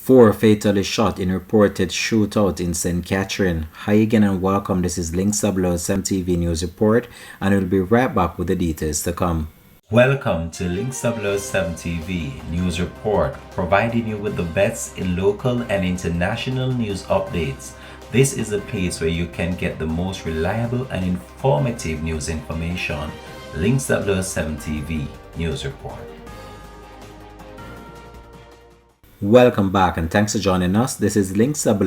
Four fatally shot in reported shootout in St. Catherine. Hi again and welcome. This is Links 007 TV News Report, and we'll be right back with the details to come. Welcome to Links 007 TV News Report, providing you with the best in local and international news updates. This is a place where you can get the most reliable and informative news information. Links 007 TV News Report. Welcome back and thanks for joining us. This is Links 007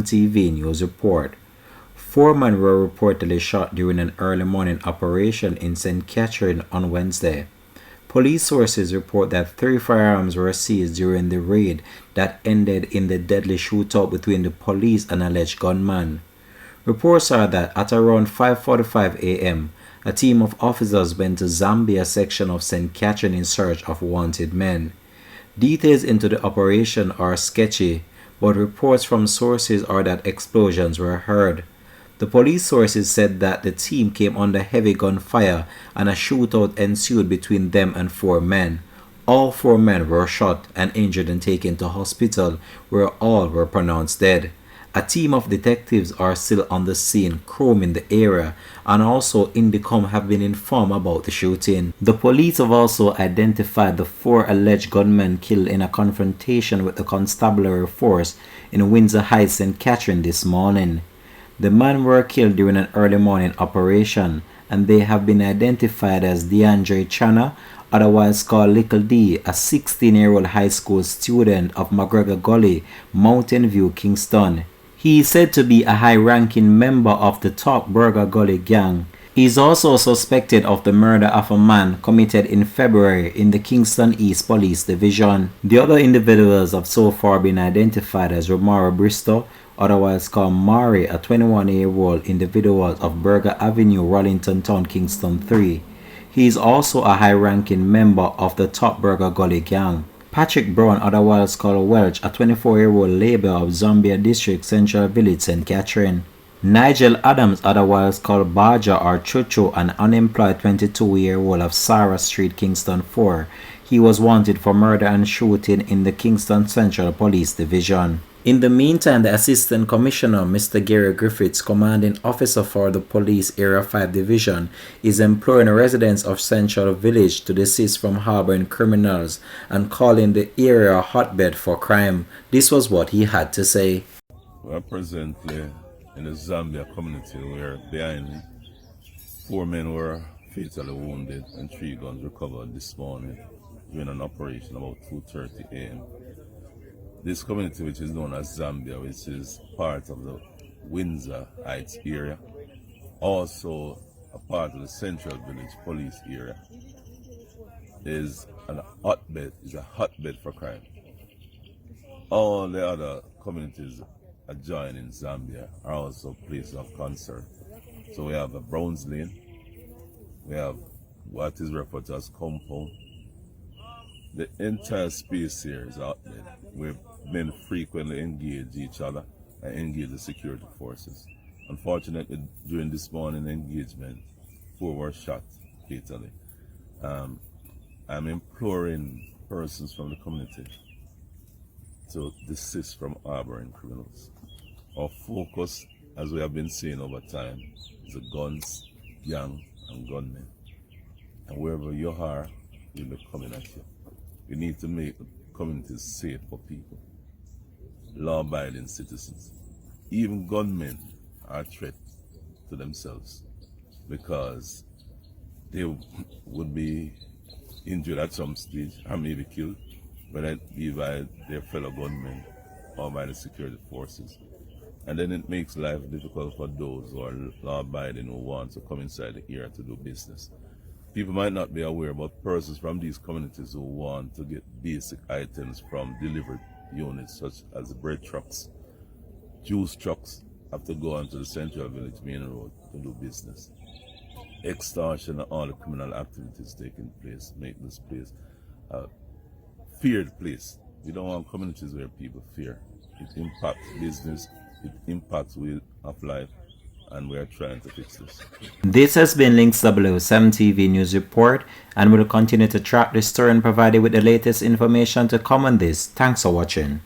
TV News Report. Four men were reportedly shot during an early morning operation in St. Catherine on Wednesday. Police sources report that 3 firearms were seized during the raid that ended in the deadly shootout between the police and alleged gunman. Reports are that at around 5:45 a.m., a team of officers went to Zambia section of St. Catherine in search of wanted men. Details into the operation are sketchy, but reports from sources are that explosions were heard. The police sources said that the team came under heavy gunfire and a shootout ensued between them and 4 men. All 4 men were shot and injured and taken to hospital, where all were pronounced dead. A team of detectives are still on the scene combing the area, and also Indicom have been informed about the shooting. The police have also identified the 4 alleged gunmen killed in a confrontation with the constabulary force in Windsor Heights, St. Catherine this morning. The men were killed during an early morning operation, and they have been identified as DeAndre Chana, otherwise called Little D, a 16-year-old high school student of McGregor Gully, Mountain View, Kingston. He is said to be a high-ranking member of the Top Burger Gully gang. He is also suspected of the murder of a man committed in February in the Kingston East Police Division. The other individuals have so far been identified as Romaro Bristow, otherwise called Mari, a 21-year-old individual of Burger Avenue, Rollington Town, Kingston 3. He is also a high-ranking member of the Top Burger Gully gang. Patrick Brown, otherwise called Welch, a 24-year-old labor of Zambia District, Central Village, St. Catherine. Nigel Adams, otherwise called Baja or Chuchu, an unemployed 22-year-old of Sarah Street, Kingston 4. He was wanted for murder and shooting in the Kingston Central Police Division. In the meantime, the Assistant Commissioner, Mr. Gary Griffiths, commanding officer for the Police Area 5 Division, is imploring residents of Central Village to desist from harboring criminals and calling the area a hotbed for crime. This was what he had to say. We are presently in the Zambia community where behind me, 4 men were fatally wounded and 3 guns recovered this morning during an operation about 2:30 a.m. This community, which is known as Zambia, which is part of the Windsor Heights area, also a part of the Central Village Police area, is a hotbed for crime. All the other communities adjoining Zambia are also places of concern. So we have a Browns Lane, we have what is referred to as Compound. The entire space here is a hotbed where men frequently engage each other and engage the security forces. Unfortunately, during this morning engagement, 4 were shot fatally. I'm imploring persons from the community to desist from harboring criminals. Our focus, as we have been saying over time, is the guns, gang, and gunmen. And wherever you are, we'll be coming at you. We need to make the communities safe for people, law-abiding citizens. Even gunmen are a threat to themselves because they would be injured at some stage or maybe killed, whether it be by their fellow gunmen or by the security forces. And then it makes life difficult for those who are law-abiding who want to come inside the area to do business. People might not be aware, but persons from these communities who want to get basic items from delivered units such as bread trucks, juice trucks, have to go onto the Central Village main road to do business. Extortion and all the criminal activities taking place make this place a feared place. We don't want communities where people fear. It impacts business, it impacts way of life, and we are trying to fix this. This has been Links 007 TV News Report, and we'll continue to track this story and provide you with the latest information to come on this. Thanks for watching.